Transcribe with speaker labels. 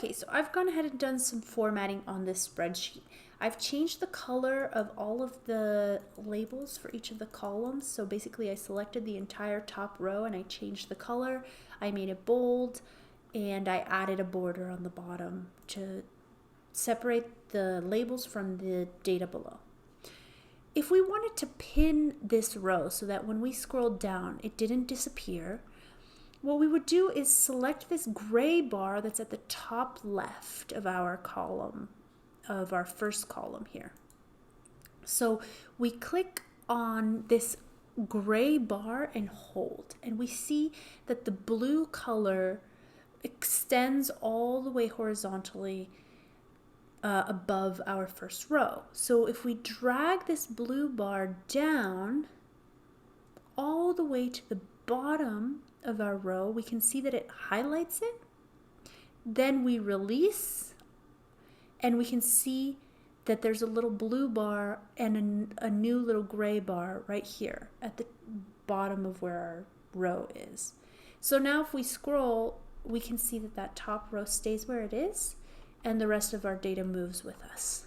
Speaker 1: Okay, so I've gone ahead and done some formatting on this spreadsheet. I've changed the color of all of the labels for each of the columns. So basically I selected the entire top row and I changed the color. I made it bold and I added a border on the bottom to separate the labels from the data below. If we wanted to pin this row so that when we scrolled down, it didn't disappear, what we would do is select this gray bar that's at the top left of our column, of our first column here. So we click on this gray bar and hold, and we see that the blue color extends all the way horizontally above our first row. So if we drag this blue bar down all the way to the bottom of our row, we can see that it highlights it. Then we release and we can see that there's a little blue bar and a new little gray bar right here at the bottom of where our row is. So now if we scroll, we can see that that top row stays where it is and the rest of our data moves with us.